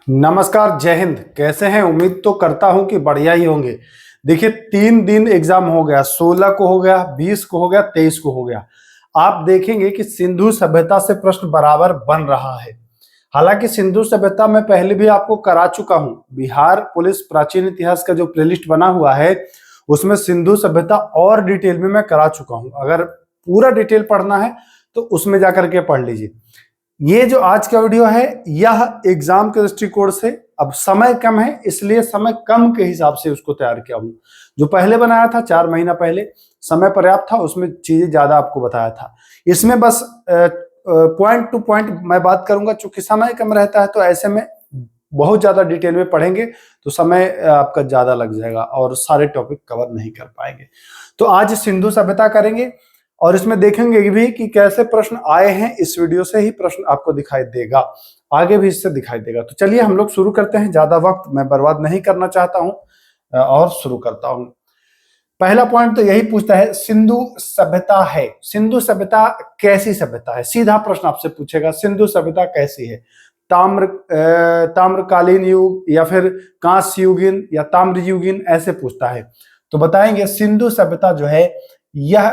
नमस्कार, जय हिंद। कैसे हैं? उम्मीद तो करता हूं कि बढ़िया ही होंगे। देखिए, 3 दिन एग्जाम हो गया, 16 को हो गया, 20 को हो गया, 23 को हो गया। आप देखेंगे कि सिंधु सभ्यता से प्रश्न बराबर बन रहा है। हालांकि सिंधु सभ्यता में पहले भी आपको करा चुका हूं। बिहार पुलिस प्राचीन इतिहास का जो प्लेलिस्ट बना हुआ है उसमें सिंधु सभ्यता और डिटेल में मैं करा चुका हूं। अगर पूरा डिटेल पढ़ना है तो उसमें जाकर के पढ़ लीजिए। ये जो आज का वीडियो है यह एग्जाम के दृष्टिकोण से, अब समय कम है इसलिए समय कम के हिसाब से उसको तैयार किया हूं। जो पहले बनाया था 4 महीना पहले, समय पर्याप्त था, उसमें चीजें ज्यादा आपको बताया था। इसमें बस पॉइंट टू पॉइंट मैं बात करूंगा। चूंकि समय कम रहता है तो ऐसे में बहुत ज्यादा डिटेल में पढ़ेंगे तो समय आपका ज्यादा लग जाएगा और सारे टॉपिक कवर नहीं कर पाएंगे। तो आज सिंधु सभ्यता करेंगे और इसमें देखेंगे भी कि कैसे प्रश्न आए हैं। इस वीडियो से ही प्रश्न आपको दिखाई देगा, आगे भी इससे दिखाई देगा। तो चलिए हम लोग शुरू करते हैं। ज्यादा वक्त मैं बर्बाद नहीं करना चाहता हूं और शुरू करता हूं। पहला पॉइंट तो यही पूछता है, सिंधु सभ्यता है, सिंधु सभ्यता कैसी सभ्यता है? सीधा प्रश्न आपसे पूछेगा, सिंधु सभ्यता कैसी है? ताम्रकालीन युग या फिर कांस्य युगीन या ताम्र युगीन, ऐसे पूछता है। तो बताएंगे सिंधु सभ्यता जो है यह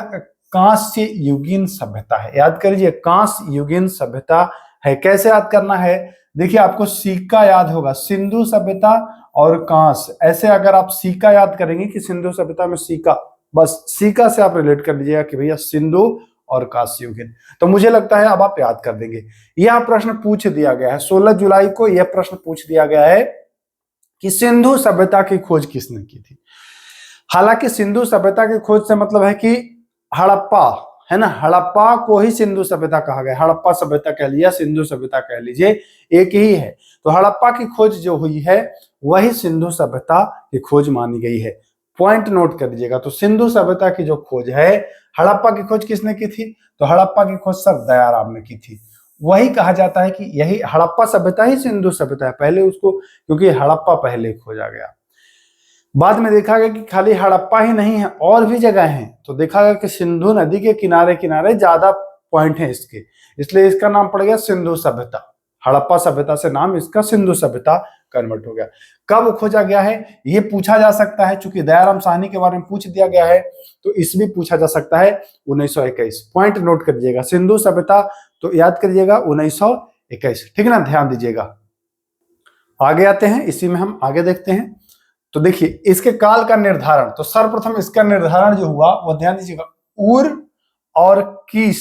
कांस्य युगीन सभ्यता है। याद करिए, कांस्य युगीन सभ्यता है। कैसे याद करना है? देखिए, आपको सिक्का याद होगा, सिंधु सभ्यता और कांस्य, ऐसे अगर आप सिक्का याद करेंगे कि सिंधु सभ्यता में सिक्का, बस सिक्का से आप रिलेट कर लीजिएगा कि भैया सिंधु और कांस्य युगीन। तो मुझे लगता है अब आप याद कर देंगे। यह प्रश्न पूछ दिया गया है 16 जुलाई को। यह प्रश्न पूछ दिया गया है कि सिंधु सभ्यता की खोज किसने की थी। हालांकि सिंधु सभ्यता की खोज से मतलब है कि हड़प्पा, है ना, हड़प्पा को ही सिंधु सभ्यता कहा गया। हड़प्पा सभ्यता कह लिया, सिंधु सभ्यता कह लीजिए, एक ही है। तो हड़प्पा की खोज जो हुई है वही सिंधु सभ्यता की खोज मानी गई है। पॉइंट नोट कर लीजिएगा। तो सिंधु सभ्यता की जो खोज है, हड़प्पा की खोज किसने की थी? तो हड़प्पा की खोज सर दयाराम ने की थी। वही कहा जाता है कि यही हड़प्पा सभ्यता ही सिंधु सभ्यता है। पहले उसको, क्योंकि हड़प्पा पहले खोजा गया। बाद में देखा गया कि खाली हड़प्पा ही नहीं है, और भी जगह हैं। तो देखा गया कि सिंधु नदी के किनारे किनारे ज्यादा पॉइंट हैं इसके, इसलिए इसका नाम पड़ गया सिंधु सभ्यता। हड़प्पा सभ्यता से नाम इसका सिंधु सभ्यता कन्वर्ट हो गया। कब खोजा गया है ये पूछा जा सकता है। चूंकि दयाराम साहनी के बारे में पूछ दिया गया है तो इसमें पूछा जा सकता है 1921। पॉइंट नोट कर लीजिएगा, सिंधु सभ्यता तो याद करिएगा 1921, ठीक है ना, ध्यान दीजिएगा। आगे आते हैं, इसी में हम आगे देखते हैं। तो देखिए, इसके काल का निर्धारण, तो सर्वप्रथम इसका निर्धारण जो हुआ वो ध्यान दीजिएगा, उर और किस,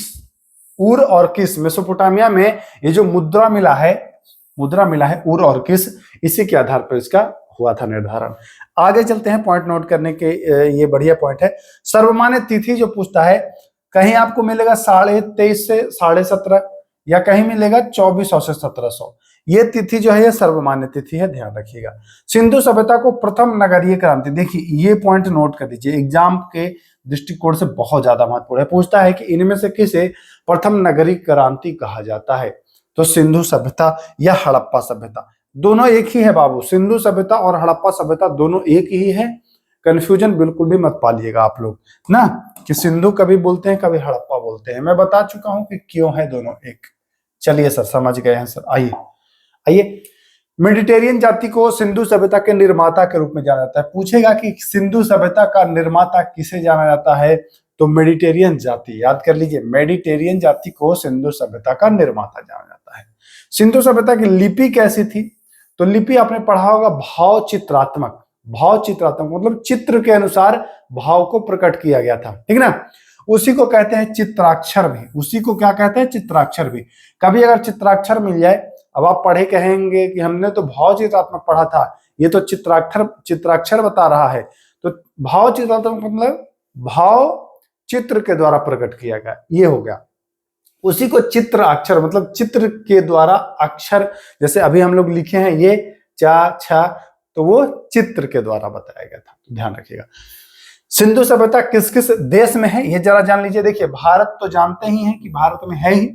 उर और किस, मेसोपोटामिया में ये जो मुद्रा मिला है उर और किस, इसी के आधार पर इसका हुआ था निर्धारण। आगे चलते हैं, पॉइंट नोट करने के ये बढ़िया पॉइंट है। सर्वमान्य तिथि जो पूछता है, कहीं आपको मिलेगा 23.5 से 17.5 या कहीं मिलेगा 2400 से 1700। ये तिथि जो है ये सर्वमान्य तिथि है, ध्यान रखिएगा। सिंधु सभ्यता को प्रथम नगरीय क्रांति, देखिए ये पॉइंट नोट कर दीजिए, एग्जाम के दृष्टिकोण से बहुत ज्यादा महत्वपूर्ण है। पूछता है कि इनमें से किसे प्रथम नगरीय क्रांति कहा जाता है? तो सिंधु सभ्यता या हड़प्पा सभ्यता, दोनों एक ही है बाबू। सिंधु सभ्यता और हड़प्पा सभ्यता दोनों एक ही है। कंफ्यूजन बिल्कुल भी मत पालिएगा आप लोग ना, कि सिंधु कभी बोलते हैं कभी हड़प्पा बोलते हैं। मैं बता चुका हूं कि क्यों है दोनों एक। चलिए सर, समझ गए हैं सर। आइए आइए, मेडिटेरियन जाति को सिंधु सभ्यता के निर्माता के रूप में जाना जाता है। पूछेगा कि सिंधु सभ्यता का निर्माता किसे जाना जाता है? तो मेडिटेरियन जाति, याद कर लीजिए, मेडिटेरियन जाति को सिंधु सभ्यता का निर्माता जाना जाता है। सिंधु सभ्यता की लिपि कैसी थी? तो लिपि आपने पढ़ा होगा भाव चित्रात्मक। भाव चित्रात्मक मतलब चित्र के अनुसार भाव को प्रकट किया गया था, ठीक ना। उसी को कहते हैं चित्राक्षर भी। उसी को क्या कहते हैं? चित्राक्षर भी। कभी अगर चित्राक्षर मिल जाए, अब आप पढ़े कहेंगे कि हमने तो भाव चित्रात्मक पढ़ा था, ये तो चित्राक्षर बता रहा है। तो भाव चित्रात्मक मतलब भाव चित्र के द्वारा प्रकट किया गया, ये हो गया। उसी को चित्र अक्षर मतलब चित्र के द्वारा अक्षर, जैसे अभी हम लोग लिखे हैं ये चा छा, तो वो चित्र के द्वारा बताया गया था। तो ध्यान रखिएगा। सिंधु सभ्यता किस किस देश में है ये जरा जान लीजिए। देखिए, भारत तो जानते ही हैं कि भारत में है ही,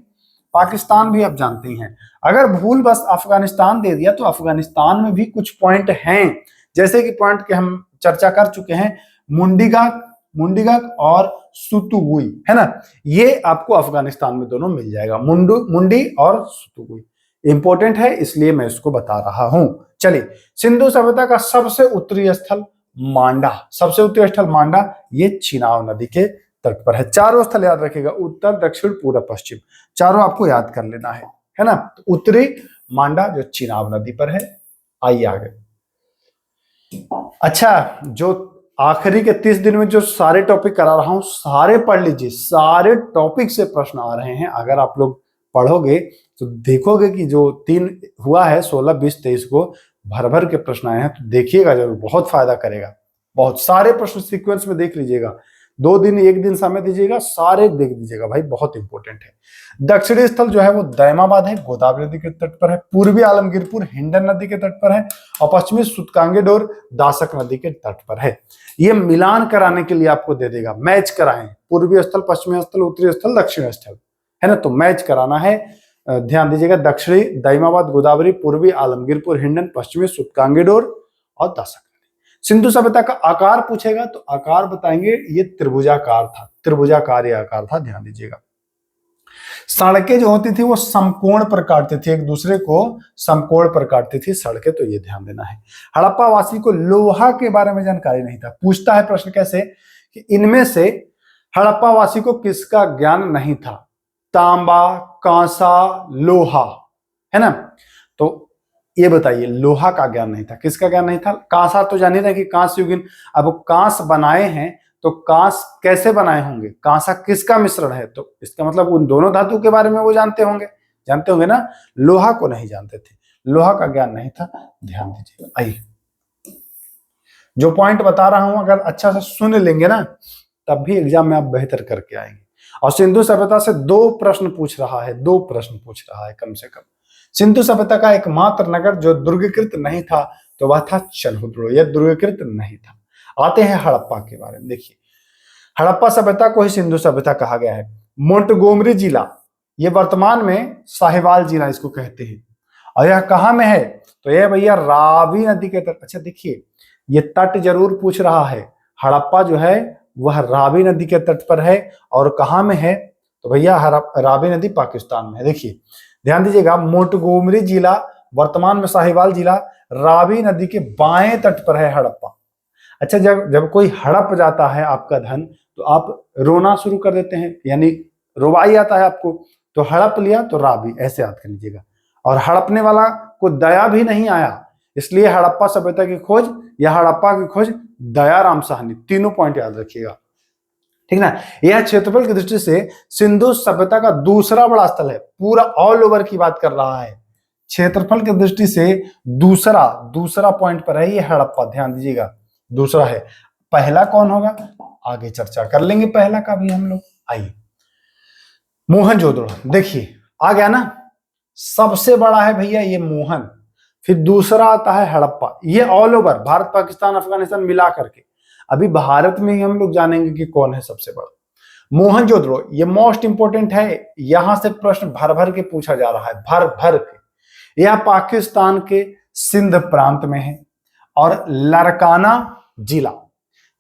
पाकिस्तान भी आप जानते ही हैं। अगर भूल बस अफगानिस्तान दे दिया तो अफगानिस्तान में भी कुछ पॉइंट हैं, जैसे कि पॉइंट के हम चर्चा कर चुके हैं, मुंडीगक और सुतुगुई, है ना। ये आपको अफगानिस्तान में दोनों मिल जाएगा, मुंडी और सुतुगुई। इंपॉर्टेंट है, इसलिए मैं इसको बता रहा हूं। चलिए, सिंधु सभ्यता का सबसे उत्तरी स्थल मांडा, सबसे उत्तरी स्थल मांडा, ये चिनाब नदी के तट पर है। चारों स्थल याद रखिएगा, उत्तर, दक्षिण, पूर्व, पश्चिम, चारों आपको याद कर लेना है ना। तो उत्तरी मांडा जो चिनाब नदी पर है। आइए आगे। अच्छा, जो आखिरी के 30 दिन में जो सारे टॉपिक करा रहा हूं, सारे पढ़ लीजिए, सारे टॉपिक से प्रश्न आ रहे हैं। अगर आप लोग पढ़ोगे तो देखोगे कि जो 3 हुआ है 16, 20, 23 को भर भर के प्रश्न आए हैं, तो देखिएगा जरूर, बहुत फायदा करेगा। बहुत सारे प्रश्न सीक्वेंस में देख लीजिएगा, 2 दिन 1 दिन समय दीजिएगा, सारे देख दीजिएगा भाई, बहुत इंपॉर्टेंट है। दक्षिणी स्थल जो है वो दैमाबाद है, गोदावरी नदी के तट पर है। पूर्वी आलमगीरपुर हिंडन नदी के तट पर है, और पश्चिमी सूतकांगेडोर दासक नदी के तट पर है। ये मिलान कराने के लिए आपको दे देगा, मैच कराएं, पूर्वी स्थल, पश्चिमी स्थल, उत्तरी स्थल, दक्षिणी स्थल, है ना। तो मैच कराना है, ध्यान दीजिएगा, दक्षिणी दैमाबाद, गोदावरी, पूर्वी आलमगीरपुर हिंडन, पश्चिमी सूतकांगेडोर और दासक। सिंधु सभ्यता का आकार पूछेगा तो आकार बताएंगे, ये त्रिभुजाकार था, त्रिभुजाकार ये आकार था, ध्यान दीजिएगा। सड़कें जो होती थी वो समकोण पर काटती थी, एक दूसरे को समकोण पर काटती थी सड़कें, तो ये ध्यान देना है। हड़प्पा वासी को लोहा के बारे में जानकारी नहीं था। पूछता है प्रश्न कैसे कि इनमें से हड़प्पा वासी को किसका ज्ञान नहीं था? तांबा, कांसा, लोहा, है ना। तो ये बताइए, लोहा का ज्ञान नहीं था, किसका ज्ञान नहीं था? कांसा तो जान ही रहे कि कांस युगीन। अब कांस बनाए हैं तो कांस कैसे बनाए होंगे, कांसा किसका मिश्रण है, तो इसका मतलब उन दोनों धातु के बारे में वो जानते होंगे ना। लोहा को नहीं जानते थे, लोहा का ज्ञान नहीं था, ध्यान दीजिएगा। आइए, जो पॉइंट बता रहा हूं अगर अच्छा से सुन लेंगे ना, तब भी एग्जाम में आप बेहतर करके आएंगे। और सिंधु सभ्यता से 2 प्रश्न पूछ रहा है, 2 प्रश्न पूछ रहा है कम से कम। सिंधु सभ्यता का एकमात्र नगर जो दुर्गीकृत नहीं था तो वह था चनहुद्रो, यह दुर्गीकृत नहीं था। आते हैं हड़प्पा के बारे में। देखिए, हड़प्पा सभ्यता को ही सिंधु सभ्यता कहा गया है। मोंटगोमरी जिला, ये वर्तमान में साहिवाल जिला इसको कहते हैं, और यह कहाँ में है? तो यह भैया रावी नदी के तट। अच्छा देखिए, ये तट जरूर पूछ रहा है। हड़प्पा जो है वह रावी नदी के तट पर है, और कहाँ में है? तो भैया रावी नदी पाकिस्तान में है। देखिए ध्यान दीजिएगा, मोंटगोमरी जिला वर्तमान में साहिवाल जिला, रावी नदी के बाएं तट पर है हड़प्पा। अच्छा, जब कोई हड़प जाता है आपका धन, तो आप रोना शुरू कर देते हैं, यानी रुबाई आता है आपको, तो हड़प लिया तो रावी, ऐसे याद कर लीजिएगा। और हड़पने वाला को दया भी नहीं आया, इसलिए हड़प्पा सभ्यता की खोज या हड़प्पा की खोज दयाराम साहनी, तीनों पॉइंट याद रखिएगा, ठीक ना। यह क्षेत्रफल की दृष्टि से सिंधु सभ्यता का दूसरा बड़ा स्थल है, पूरा ऑल ओवर की बात कर रहा है। क्षेत्रफल की दृष्टि से दूसरा पॉइंट पर है ये हड़प्पा, ध्यान दीजिएगा, दूसरा है। पहला कौन होगा, आगे चर्चा कर लेंगे पहला का भी हम लोग। आइए, मोहनजोदड़ो, देखिए आ गया ना, सबसे बड़ा है भैया ये मोहन, फिर दूसरा आता है हड़प्पा, ये ऑल ओवर भारत, पाकिस्तान, अफगानिस्तान मिला करके। अभी भारत में ही हम लोग जानेंगे कि कौन है सबसे बड़ा। मोहनजोदड़ो ये मोस्ट इंपोर्टेंट है, यहां से प्रश्न भर भर के पूछा जा रहा है, भर भर के। यह पाकिस्तान के सिंध प्रांत में है, और लरकाना जिला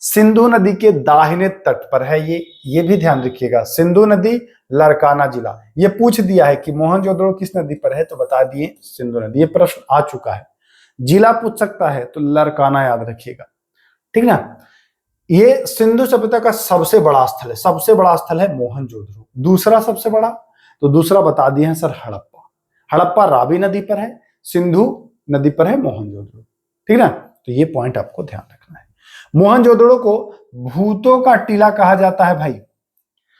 सिंधु नदी के दाहिने तट पर है। ये भी ध्यान रखिएगा, सिंधु नदी, लरकाना जिला। ये पूछ दिया है कि मोहनजोदड़ो किस नदी पर है, तो बता दिए सिंधु नदी, ये प्रश्न आ चुका है। जिला पूछ सकता है तो लरकाना याद रखिएगा, ठीक ना। ये सिंधु सभ्यता का सबसे बड़ा स्थल है, सबसे बड़ा स्थल है मोहनजोदड़ो। दूसरा सबसे बड़ा, तो दूसरा बता दिए हैं सर हड़प्पा। हड़प्पा रावी नदी पर है, सिंधु नदी पर है मोहनजोदड़ो, ठीक ना। तो ये पॉइंट आपको ध्यान रखना है। मोहनजोदड़ो को भूतों का टीला कहा जाता है भाई।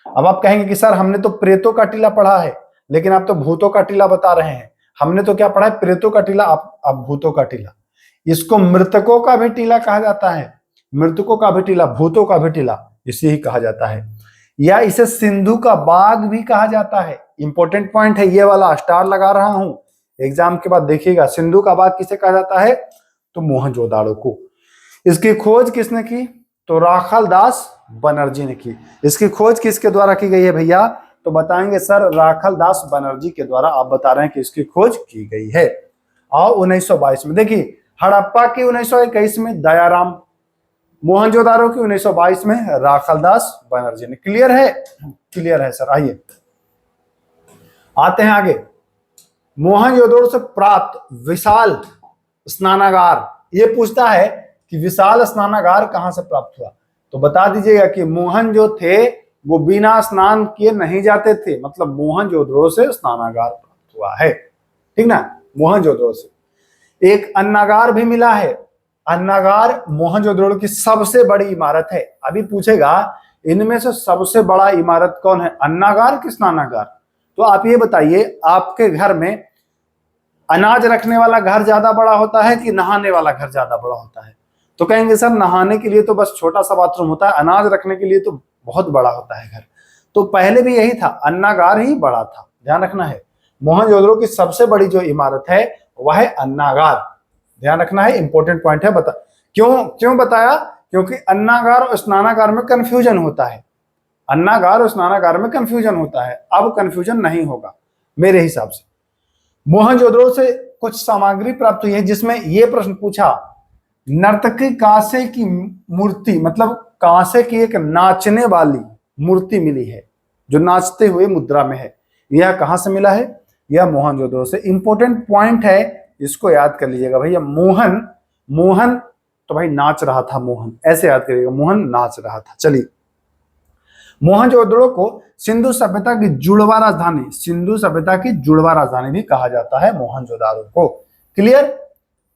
अब आप कहेंगे कि सर हमने तो प्रेतों का टीला पढ़ा है, लेकिन आप तो भूतों का टीला बता रहे हैं। हमने तो क्या पढ़ा है, प्रेतों का टीला, आप भूतों का टीला। इसको मृतकों का भी टीला कहा जाता है, मृतकों का भी टीला, भूतों का भी टीला, इसे ही कहा जाता है। या इसे सिंधु का बाग भी कहा जाता है। इंपॉर्टेंट पॉइंट है ये वाला, स्टार लगा रहा हूं, एग्जाम के बाद देखिएगा। सिंधु का बाग किसे कहा जाता है, तो मोहनजोदड़ो को। इसकी खोज किसने की, तो राखाल दास बनर्जी ने की। इसकी खोज किसके द्वारा की गई है भैया, तो बताएंगे सर राखाल दास बनर्जी के द्वारा। आप बता रहे हैं कि इसकी खोज की गई है। और 1922 में देखिए, हड़प्पा की 1921 में दयाराम, मोहनजोदड़ो की 1922 में राखाल दास बनर्जी ने। क्लियर है, क्लियर है सर। आइए आते हैं आगे। मोहनजोदड़ो से प्राप्त विशाल स्नानागार, ये पूछता है कि विशाल स्नानागार कहां से प्राप्त हुआ, तो बता दीजिएगा कि मोहन जो थे वो बिना स्नान किए नहीं जाते थे, मतलब मोहनजोदड़ो से स्नानागार प्राप्त हुआ है, ठीक ना, मोहनजोदड़ो से। एक अन्नागार भी मिला है, अन्नागार मोहनजोदड़ो की सबसे बड़ी इमारत है। अभी पूछेगा इनमें से सबसे बड़ा इमारत कौन है, अन्नागार कि स्नानागार, तो आप ये बताइए आपके घर में अनाज रखने वाला घर ज्यादा बड़ा होता है कि नहाने वाला घर ज्यादा बड़ा होता है, तो कहेंगे सर नहाने के लिए तो बस छोटा सा बाथरूम होता है, अनाज रखने के लिए तो बहुत बड़ा होता है घर। तो पहले भी यही था, अन्नागार ही बड़ा था, ध्यान रखना है। मोहनजोदड़ो की सबसे बड़ी जो इमारत है वह है अन्नागार, ध्यान रखना है, इंपॉर्टेंट पॉइंट है। बता क्यों बताया, क्योंकि अन्नागार और स्नानागार में कंफ्यूजन होता है, अन्नागार और स्नानागार में कंफ्यूजन होता है, अब कंफ्यूजन नहीं होगा मेरे हिसाब से। मोहनजोदड़ो से कुछ सामग्री प्राप्त हुई है जिसमें यह प्रश्न पूछा, नर्तकी कांसे की मूर्ति, मतलब कांसे की एक नाचने वाली मूर्ति मिली है जो नाचते हुए मुद्रा में है, यह कहां से मिला है, यह मोहनजोदड़ो से। इंपॉर्टेंट पॉइंट है, इसको याद कर लीजिएगा भैया। मोहन, मोहन तो भाई नाच रहा था, मोहन ऐसे याद करिएगा, मोहन नाच रहा था। चलिए, मोहनजोदड़ो को सिंधु सभ्यता की जुड़वा राजधानी, सिंधु सभ्यता की जुड़वा राजधानी भी कहा जाता है मोहनजोदड़ो को। क्लियर,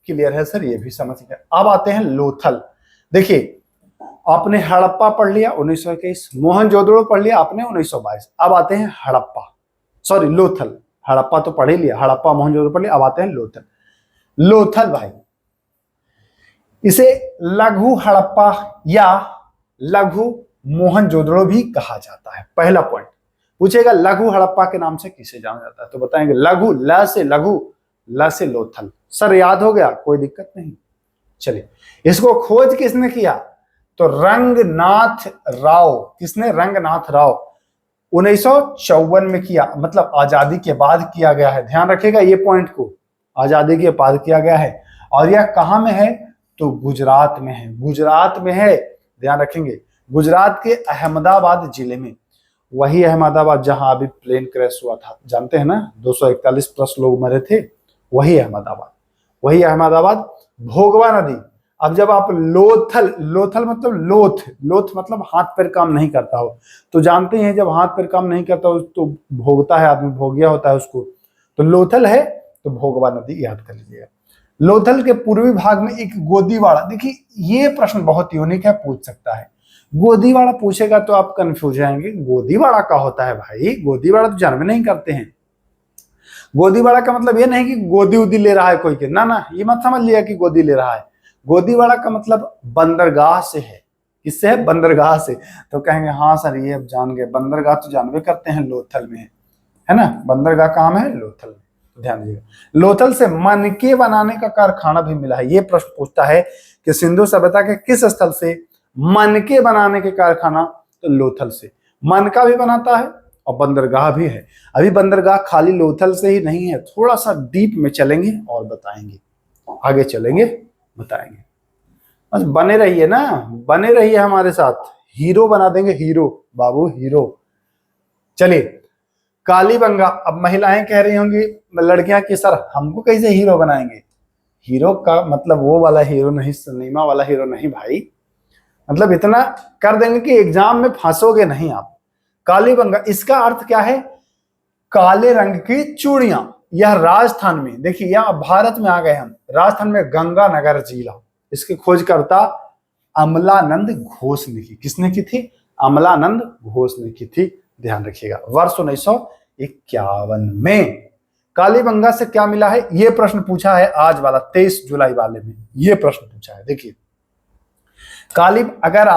क्लियर है सर, ये भी समझ गए। अब आते हैं लोथल। देखिए आपने हड़प्पा पढ़ लिया 1921, मोहनजोदड़ो पढ़ लिया आपने 1922, अब आते हैं हड़प्पा, सॉरी लोथल, हड़प्पा तो पढ़ ही लिया, हड़प्पा मोहनजोदड़ो पढ़ लिया, अब आते हैं लोथल। लोथल भाई, इसे लघु हड़प्पा या लघु मोहनजोदड़ो भी कहा जाता है। पहला पॉइंट पूछेगा लघु हड़प्पा के नाम से किसे जाना जाता है, तो बताएंगे लघु, ल से लघु, ल से लोथल। सर याद हो गया, कोई दिक्कत नहीं। चलिए, इसको खोज किसने किया, तो रंगनाथ राव, किसने, रंगनाथ राव 1954 में किया, मतलब आजादी के बाद किया गया है, ध्यान रखिएगा ये पॉइंट को, आजादी के बाद किया गया है। और यह कहां में है, तो गुजरात में है, गुजरात में है, ध्यान रखेंगे, गुजरात के अहमदाबाद जिले में, वही अहमदाबाद जहां अभी प्लेन क्रैश हुआ था, जानते हैं ना, 241 प्लस लोग मरे थे, वही अहमदाबाद, वही अहमदाबाद। भोगवा नदी, अब जब आप लोथल, लोथल मतलब लोथ, लोथ मतलब हाथ पैर काम नहीं करता हो, तो जानते हैं जब हाथ पैर काम नहीं करता हो तो भोगता है आदमी, भोगिया होता है उसको, तो लोथल है, तो भोगवा नदी याद कर लीजिएगा। लोथल के पूर्वी भाग में एक गोदीवाड़ा, देखिए ये प्रश्न बहुत यूनिक है, पूछ सकता है, गोदीवाड़ा पूछेगा तो आप कंफ्यूज जाएंगे, गोदीवाड़ा का होता है भाई, गोदीवाड़ा तो जानवे नहीं करते हैं। गोदीवाड़ा का मतलब ये नहीं कि गोदी उदी ले रहा है कोई के, ना, ये मत समझ लिया कि गोदी ले रहा है। गोदीवाड़ा का मतलब बंदरगाह से है, किससे है, बंदरगाह से। तो कहेंगे हाँ सर ये अब जान गए, बंदरगाह तो जानवे करते हैं लोथल में है ना, बंदरगाह कहाँ है, लोथल में, तो ध्यान दीजिएगा। लोथल से मनके बनाने का कारखाना भी मिला है, ये प्रश्न पूछता है कि सिंधु सभ्यता के किस स्थल से मनके बनाने के कारखाना, तो लोथल से, मनका भी बनाता है और बंदरगाह भी है। अभी बंदरगाह खाली लोथल से ही नहीं है, थोड़ा सा डीप में चलेंगे और बताएंगे, आगे चलेंगे बताएंगे, बस बने रहिए ना, बने रहिए हमारे साथ, हीरो बना देंगे, हीरो बाबू हीरो। चलिए, कालीबंगा, अब महिलाएं कह रही होंगी लड़कियां कि सर हमको कैसे हीरो बनाएंगे, हीरो का मतलब वो वाला हीरो नहीं, सिनेमा वाला हीरो नहीं भाई, मतलब इतना कर देंगे कि एग्जाम में फंसोगे नहीं आप। कालीबंगा, इसका अर्थ क्या है, काले रंग की चूड़ियां, यह राजस्थान में, देखिए यह भारत में आ गए हम, राजस्थान में गंगानगर जिला, इसकी खोजकर्ता अमलानंद घोष ने की, किसने की थी, अमलानंद घोष ने की थी, ध्यान रखिएगा, वर्ष 1951 में। कालीबंगा से क्या मिला है, यह प्रश्न पूछा है आज वाला 23 जुलाई वाले में, यह प्रश्न पूछा है। देखिए अगर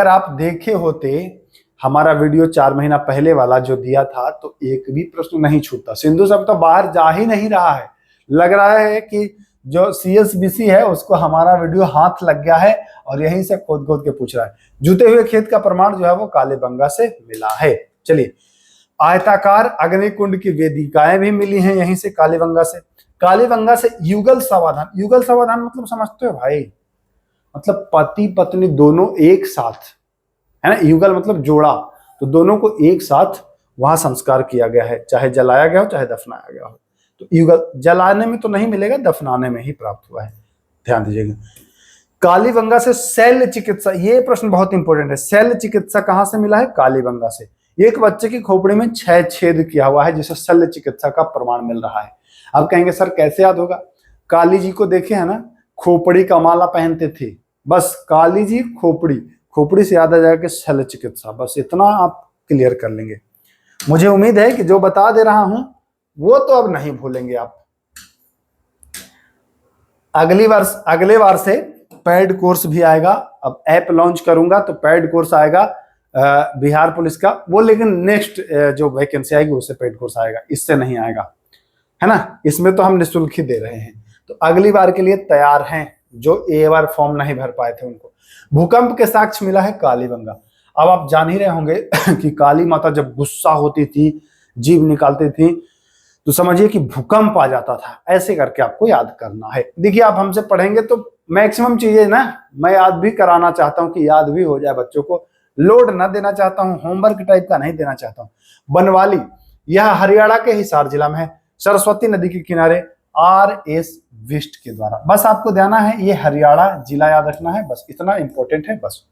आप देखे होते हमारा वीडियो 4 महीना पहले वाला जो दिया था, तो एक भी प्रश्न नहीं छूटता। सिंधु सभ्यता तो बाहर जा ही नहीं रहा है, लग रहा है कि जो CSBC है उसको हमारा वीडियो हाथ लग गया है और यहीं से खोद खोद के पूछ रहा है। जुते हुए खेत का प्रमाण जो है वो कालीबंगा से मिला है। चलिए, आयताकार अग्निकुंड की वेदिकाएं भी मिली हैं यहीं से, कालीबंगा से। कालीबंगा से युगल समाधान, युगल समाधान मतलब समझते हो भाई, मतलब पति पत्नी दोनों एक साथ, है ना, युगल मतलब जोड़ा, तो दोनों को एक साथ वहां संस्कार किया गया है, चाहे जलाया गया हो चाहे दफनाया गया हो, तो युगल जलाने में तो नहीं मिलेगा, दफनाने में ही प्राप्त हुआ है, ध्यान दीजिएगा। कालीबंगा से शल्य चिकित्सा, ये प्रश्न बहुत इंपॉर्टेंट है। शल्य चिकित्सा कहां से मिला है? कालीबंगा से। एक बच्चे की खोपड़ी में 6 छेद किया हुआ है, जिसे शल्य चिकित्सा का प्रमाण मिल रहा है। अब कहेंगे सर कैसे याद होगा? काली जी को देखे है ना, खोपड़ी का माला पहनते थे, बस काली जी खोपड़ी, खोपड़ी से याद आ जाएगा कि शल्य चिकित्सा, बस इतना आप क्लियर कर लेंगे। मुझे उम्मीद है कि जो बता दे रहा हूं वो तो अब नहीं भूलेंगे आप। अगले बार से पेड कोर्स भी आएगा। अब ऐप लॉन्च करूंगा तो पेड कोर्स आएगा बिहार पुलिस का, वो लेकिन नेक्स्ट जो वैकेंसी आएगी उससे पेड कोर्स आएगा, इससे नहीं आएगा, है ना। इसमें तो हम निःशुल्क ही दे रहे हैं। तो अगली बार के लिए तैयार हैं जो ए बार फॉर्म नहीं भर पाए थे उनको। भूकंप के साक्ष्य मिला है कालीबंगा। अब आप जान ही रहे होंगे कि काली माता जब गुस्सा होती थी, जीभ निकालती थी, तो समझिए कि भूकंप आ जाता था। ऐसे करके आपको याद करना है। देखिए आप हमसे पढ़ेंगे तो मैक्सिमम चीजें ना मैं याद भी कराना चाहता हूं कि याद भी हो जाए, बच्चों को लोड ना देना चाहता हूं, होमवर्क टाइप का नहीं देना चाहता हूं। बनवाली, यह हरियाणा के हिसार जिला में है, सरस्वती नदी के किनारे, RS विस्ट के द्वारा। बस आपको ध्यान है ये हरियाणा जिला याद रखना है, बस इतना इंपॉर्टेंट है बस।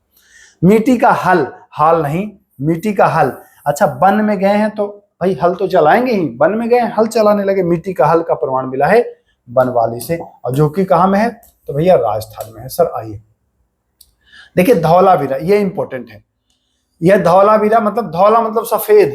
मिट्टी का हल, हाल नहीं, मिट्टी का हल। अच्छा वन में गए हैं तो भाई हल तो चलाएंगे ही, वन में गए हल चलाने लगे, मिट्टी का हल का प्रमाण मिला है बनवाली से। और जो कि कहां में है? तो भैया राजस्थान में है। सर आइए देखिए, धौलावीरा, ये इंपॉर्टेंट है। यह धौलावीरा मतलब, धौला मतलब सफेद,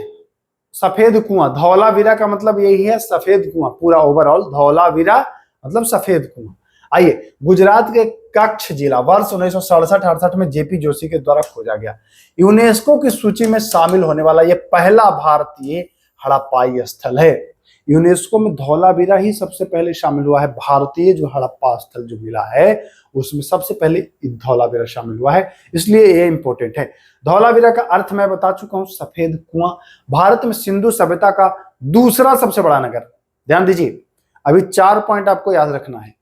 सफेद कुआं। धौलावीरा का मतलब यही है, सफेद कुआं। पूरा ओवरऑल धौलावीरा मतलब सफेद कुआं। आइए, गुजरात के कच्छ जिला वर्ष 1967-68 में जेपी जोशी के द्वारा खोजा गया। यूनेस्को की सूची में शामिल होने वाला यह पहला भारतीय हड़प्पाई स्थल है। यूनेस्को में धौलावीरा ही सबसे पहले शामिल हुआ है। भारतीय जो हड़प्पा स्थल जो मिला है उसमें सबसे पहले धौलावीरा शामिल हुआ है, इसलिए ये इंपॉर्टेंट है। धौलावीरा का अर्थ मैं बता चुका हूं, सफेद कुआं। भारत में सिंधु सभ्यता का दूसरा सबसे बड़ा नगर। ध्यान दीजिए, अभी 4 पॉइंट आपको याद रखना है।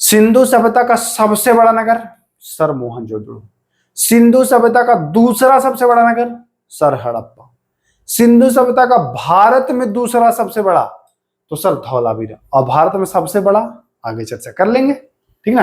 सिंधु सभ्यता का सबसे बड़ा नगर सर मोहनजोदड़ो। सिंधु सभ्यता का दूसरा सबसे बड़ा नगर सर हड़प्पा। सिंधु सभ्यता का भारत में दूसरा सबसे बड़ा तो सर धौलावीरा। और भारत में सबसे बड़ा आगे चर्चा कर लेंगे, ठीक ना।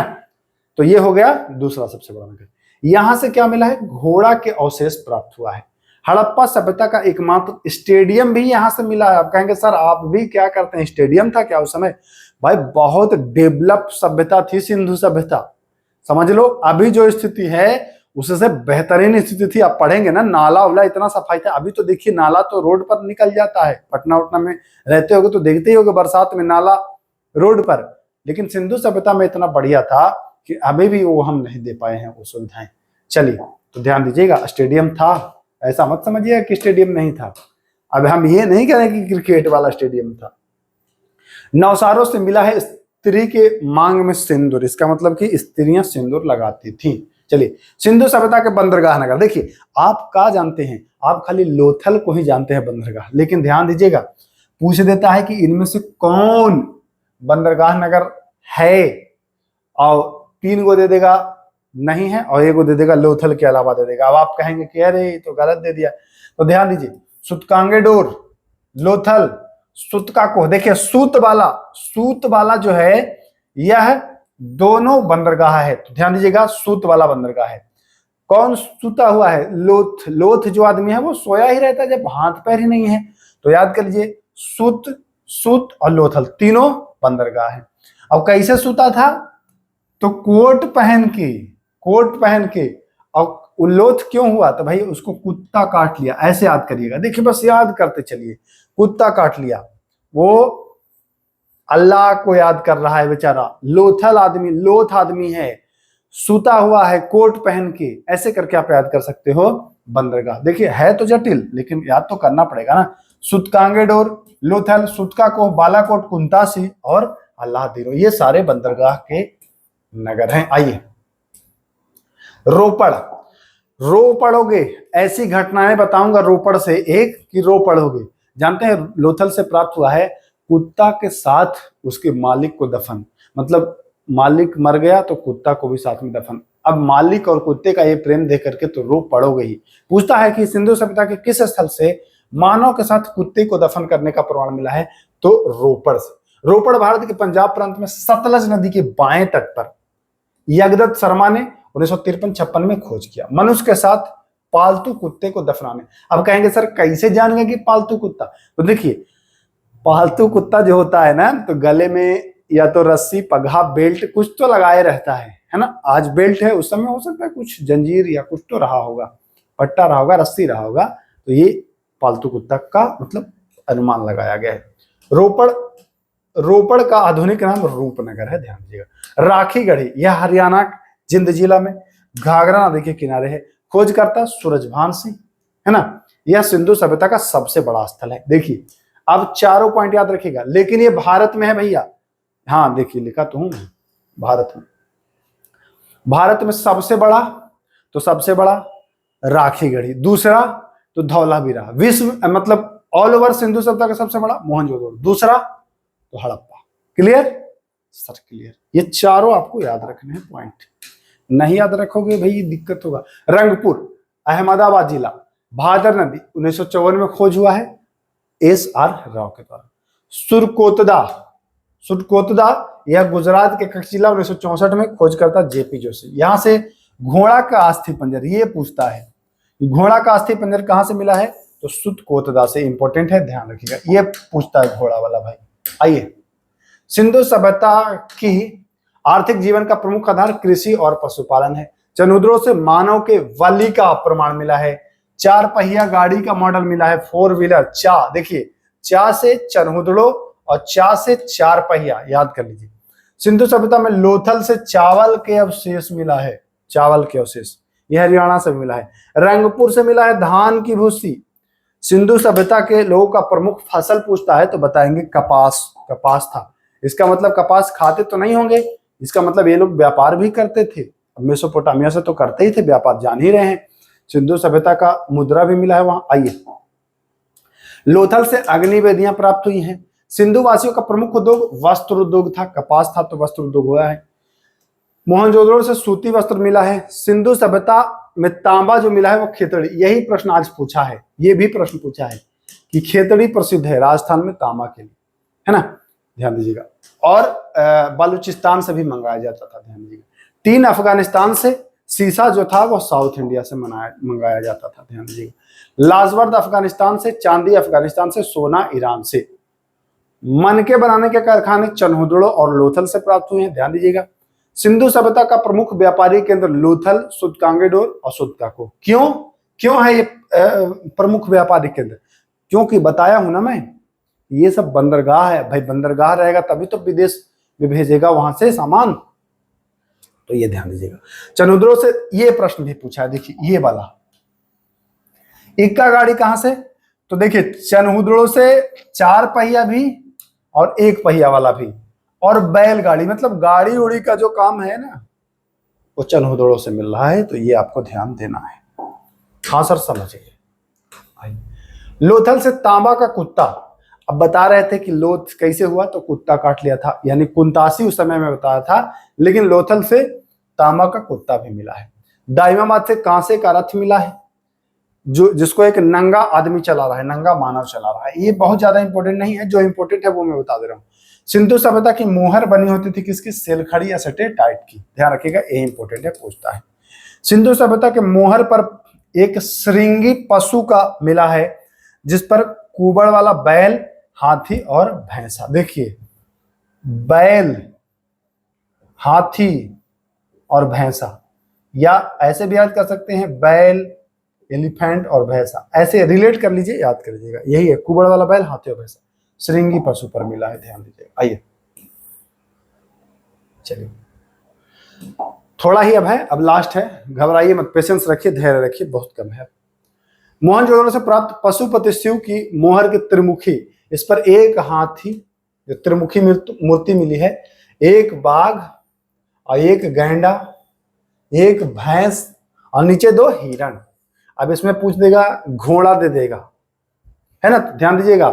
तो ये हो गया दूसरा सबसे बड़ा नगर। यहां से क्या मिला है? घोड़ा के अवशेष प्राप्त हुआ है। हड़प्पा सभ्यता का एकमात्र स्टेडियम भी यहां से मिला है। आप कहेंगे सर आप भी क्या करते हैं, स्टेडियम था क्या उस समय? भाई बहुत डेवलप सभ्यता थी सिंधु सभ्यता, समझ लो। अभी जो स्थिति है उससे बेहतरीन स्थिति थी। आप पढ़ेंगे ना, नाला उला इतना सफाई था। अभी तो देखिए नाला तो रोड पर निकल जाता है, पटना उटना में रहते होगे तो देखते ही होगे बरसात में नाला रोड पर। लेकिन सिंधु सभ्यता में इतना बढ़िया था कि अभी भी वो हम नहीं दे पाए हैं वो सुविधाएं। चलिए तो ध्यान दीजिएगा, स्टेडियम था, ऐसा मत समझिएगा कि स्टेडियम नहीं था। अब हम ये नहीं कह रहे कि क्रिकेट वाला स्टेडियम था। नौसारों से मिला है स्त्री के मांग में सिंदूर, इसका मतलब कि स्त्रियां सिंदूर लगाती थी। चलिए, सिंधु सभ्यता के बंदरगाह नगर। देखिए आप क्या जानते हैं, आप खाली लोथल को ही जानते हैं बंदरगाह, लेकिन ध्यान दीजिएगा पूछ देता है कि इनमें से कौन बंदरगाह नगर है, और 3 गो दे देगा नहीं है और 1 गो दे देगा लोथल के अलावा दे देगा। अब आप कहेंगे कि अरे तो गलत दे दिया, तो ध्यान दीजिए, सुतकांगेडोर, लोथल, सुतकाको। देखिए सूत वाला जो है यह दोनों बंदरगाह है, तो ध्यान दीजिएगा सूत वाला बंदरगाह है। कौन सूता हुआ है? लोथ जो आदमी है वो सोया ही रहता है जब हाथ पैर ही नहीं है। तो याद कर लीजिए, सूत और लोथल तीनों बंदरगाह है। अब कैसे सूता था? तो कोट पहन के। और लोथ क्यों हुआ? तो भाई उसको कुत्ता काट लिया, ऐसे याद करिएगा। देखिए बस याद करते चलिए, कुत्ता काट लिया, वो अल्लाह को याद कर रहा है बेचारा। लोथ आदमी है, सूता हुआ है कोट पहन के, ऐसे करके आप याद कर सकते हो बंदरगाह। देखिए है तो जटिल लेकिन याद तो करना पड़ेगा ना। सुतकांगेडोर, लोथल, सुतकाको, बालाकोट, कुंतासी और अल्लाहदीरो, ये सारे बंदरगाह के नगर हैं। आइए, रो पढ़ोगे, ऐसी घटनाएं बताऊंगा रोपड़ से। एक कि रो पढ़ोगे, जानते हैं लोथल से प्राप्त हुआ है कुत्ता के साथ उसके मालिक को दफन, मतलब मालिक मर गया तो कुत्ता को भी साथ में दफन। अब मालिक और कुत्ते का ये प्रेम देख करके तो रो पड़ोगे ही। पूछता है कि सिंधु सभ्यता के किस स्थल से मानव के साथ कुत्ते को दफन करने का प्रमाण मिला है? तो रोपड़ से। रोपड़ भारत के पंजाब प्रांत में सतलज नदी के बाएं तट पर यगदत्त शर्मा ने 1953-56 में खोज किया। मनुष्य के साथ पालतू कुत्ते को दफनाने। अब कहेंगे सर कैसे जान गए कि पालतू कुत्ता? तो देखिए, पालतू कुत्ता जो होता है ना, तो गले में या तो रस्सी, पगहा, बेल्ट कुछ तो लगाए रहता है ना। आज बेल्ट है, उस समय हो सकता है कुछ जंजीर या कुछ तो रहा होगा, पट्टा रहा होगा, रस्सी रहा होगा। तो ये पालतू कुत्ता का मतलब अनुमान लगाया गया है। रोपड़ का आधुनिक नाम रूपनगर है, ध्यान दीजिएगा। राखी गढ़ी, यह हरियाणा जिंद जिला में घाघरा नदी के किनारे है। खोजकर्ता सूरजभान सिंह, है ना। यह सिंधु सभ्यता का सबसे बड़ा स्थल है। देखिए, अब चारों पॉइंट याद रखिएगा, लेकिन ये भारत में है भैया। हाँ देखिए, लिखा तो हूं भारत में सबसे बड़ा, तो सबसे बड़ा राखी गढ़ी, दूसरा तो धौलावीरा। विश्व मतलब ऑल ओवर सिंधु सभ्यता का सबसे बड़ा मोहनजोदड़ो, दूसरा तो हड़प्पा। Clear sir? क्लियर। ये चारों आपको याद रखने हैं पॉइंट, नहीं याद रखोगे भाई दिक्कत होगा। रंगपुर, अहमदाबाद जिला, भादर नदी 1954 में खोज हुआ है SR राव के द्वारा। सुरकोतदा यह गुजरात के कच्छ जिला 1964 में खोजकर्ता JP जोशी। यहां से घोड़ा का अस्थि पंजर, ये पूछता है घोड़ा का अस्थि पंजर कहां से मिला है, तो सुरकोतदा से। इंपॉर्टेंट है, ध्यान रखिएगा, ये पूछता है घोड़ा वाला भाई। आइए, सिंधु सभ्यता की आर्थिक जीवन का प्रमुख आधार कृषि और पशुपालन है। चनहुदड़ो से मानव के वली का प्रमाण मिला है। 4 पहिया गाड़ी का मॉडल मिला है, 4 व्हीलर। देखिए, चा से चनहुदड़ो और चा से 4 पहिया, याद कर लीजिए। सिंधु सभ्यता में लोथल से चावल के अवशेष मिला है, चावल के अवशेष, यह हरियाणा से मिला है। रंगपुर से मिला है धान की भूसी। सिंधु सभ्यता के लोगों का प्रमुख फसल पूछता है तो बताएंगे कपास था। इसका मतलब कपास खाते तो नहीं होंगे, इसका मतलब ये लोग व्यापार भी करते थे। मेसोपोटामिया से तो करते ही थे व्यापार, जान ही रहे हैं। सिंधु सभ्यता का मुद्रा भी मिला है वहां। आइए, लोथल से अग्नि वेदियां प्राप्त हुई हैं। सिंधु वासियों का प्रमुख उद्योग वस्त्र उद्योग था, कपास था तो वस्त्र उद्योग हुआ है। मोहनजोदड़ो से सूती वस्त्र मिला है। सिंधु सभ्यता में तांबा जो मिला है वो खेतड़ी। यही प्रश्न आज पूछा है, ये भी प्रश्न पूछा है कि खेतड़ी प्रसिद्ध है राजस्थान में तांबा के लिए, है ना, ध्यान दीजिएगा। और बलूचिस्तान से भी मंगाया जाता था, ध्यान दीजिएगा। टीन अफगानिस्तान से, सीसा जो था वो साउथ इंडिया से मंगाया जाता था, ध्यान दीजिएगा। लाजवर्द अफगानिस्तान से, चांदी अफगानिस्तान से, सोना ईरान से। मनके बनाने के कारखाने चनहुदड़ो और लोथल से प्राप्त हुए हैं, ध्यान दीजिएगा। सिंधु सभ्यता का प्रमुख व्यापारी केंद्र लोथल, सुदकांगेडोर और सुदकाको। क्यों है ये प्रमुख व्यापारी केंद्र? क्योंकि बताया हूं ना मैं, ये सब बंदरगाह है भाई। बंदरगाह रहेगा तभी तो विदेश में भेजेगा वहां से सामान, तो ये ध्यान दीजिएगा। चनहुदड़ो से ये प्रश्न भी पूछा है, देखिए ये वाला, इक्का गाड़ी कहां से? तो देखिए, चनहुदड़ो से 4 पहिया भी और 1 पहिया वाला भी, और बैलगाड़ी मतलब गाड़ी उड़ी का जो काम है ना, वो चनहुदड़ो से मिल रहा है, तो ये आपको ध्यान देना है। हाँ सर, समझिए। लोथल से तांबा का कुत्ता। अब बता रहे थे कि लोथ कैसे हुआ, तो कुत्ता काट लिया था, यानी कुंतासी उस समय में बताया था, लेकिन लोथल से तांबा का कुत्ता भी मिला है। दाइमाबाद से कांसे का रथ मिला है, जो जिसको एक नंगा आदमी चला रहा है, नंगा मानव चला रहा है। ये बहुत ज्यादा इंपॉर्टेंट नहीं है, जो इंपॉर्टेंट है वो मैं बता दे रहा हूँ। सिंधु सभ्यता की मोहर बनी होती थी किसकी? सेलखड़ी या सटेटाइट की, ध्यान रखिएगा, ये इंपॉर्टेंट है, पूछता है। सिंधु सभ्यता के मोहर पर एक श्रृंगी पशु का मिला है, जिस पर कुबड़ वाला बैल, हाथी और भैंसा। देखिए, बैल, हाथी और भैंसा, या ऐसे भी याद कर सकते हैं बैल, एलिफेंट और भैंसा, ऐसे रिलेट कर लीजिए, याद कर लीजिएगा। यही है, कुबड़ वाला बैल, हाथी और भैंसा, श्रृंगी पशु पर मिला है, ध्यान दीजिएगा। आइए, चलिए, थोड़ा ही अब है, अब लास्ट है, घबराइए मत, पेशेंस रखिए, धैर्य रखिए, बहुत कम है। मोहनजोदड़ो से प्राप्त पशुपति शिव की मोहर की त्रिमुखी, इस पर एक हाथी, जो त्रिमुखी मूर्ति मिली है, एक बाघ और एक गैंडा, एक भैंस और नीचे 2 हिरण। अब इसमें पूछ देगा, घोड़ा दे देगा, है ना, ध्यान दीजिएगा।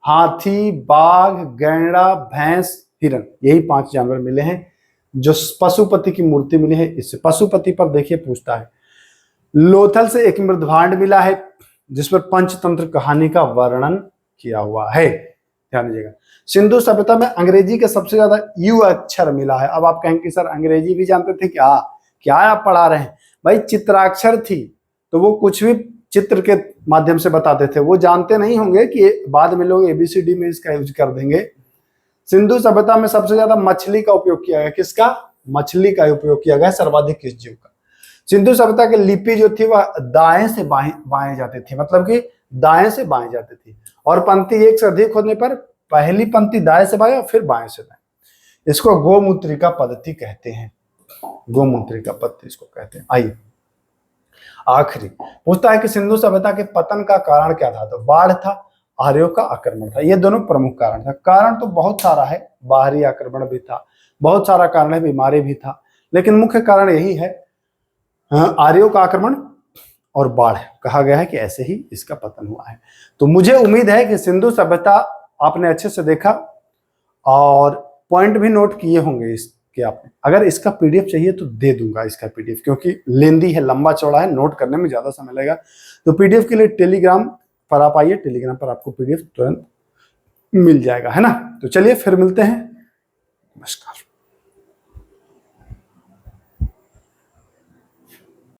हाथी, बाघ, गैंडा, भैंस, हिरण, यही 5 जानवर मिले हैं जो पशुपति की मूर्ति मिली है। इससे पशुपति पर देखिए पूछता है। लोथल से एक मृदभांड मिला है, जिस पर पंचतंत्र कहानी का वर्णन किया हुआ है। ध्यान दीजिएगा। सिंधु सभ्यता में अंग्रेजी के सबसे ज्यादा यू अक्षर मिला है। अब आप कहेंगे सर अंग्रेजी भी जानते थे क्या? क्या आप पढ़ा रहे हैं भाई? चित्राक्षर थी तो वो कुछ भी चित्र के माध्यम से बताते थे, वो जानते नहीं होंगे कि बाद में लोग ABCD में इसका यूज कर देंगे। सिंधु सभ्यता में सबसे ज्यादा मछली का उपयोग किया गया। किसका? मछली का उपयोग किया गया सर्वाधिक। किस जीव का? सिंधु सभ्यता की लिपि जो थी वह दाएं से बाएं जाती थी, मतलब कि दाएं से बाएं जाती थी, और पंक्ति एक से अधिक होने पर पहली पंक्ति दाएं से बाएं और फिर बाएं से दाएं। इसको गोमुद्रिका पद्धति कहते हैं। गोमुद्रिका पद्धति इसको कहते हैं। आइए आखिरी पूछता है कि सिंधु सभ्यता के पतन का कारण क्या था? तो बाढ़ था, आर्यों का आक्रमण था। ये दोनों प्रमुख कारण था। कारण तो बहुत सारा है, बाहरी आक्रमण भी था, बहुत सारा कारण है, बीमारी भी था, लेकिन मुख्य कारण यही है आर्यों का आक्रमण और बाढ़। कहा गया है कि ऐसे ही इसका पतन हुआ है। तो मुझे उम्मीद है कि सिंधु सभ्यता आपने अच्छे से देखा और पॉइंट भी नोट किए होंगे इसके आपने। अगर इसका PDF चाहिए तो दे दूंगा इसका PDF, क्योंकि लेंदी है, लंबा चौड़ा है, नोट करने में ज्यादा समय लगेगा। तो PDF के लिए टेलीग्राम पर आप आइए, टेलीग्राम पर आपको PDF तुरंत मिल जाएगा, है ना। तो चलिए फिर मिलते हैं। नमस्कार।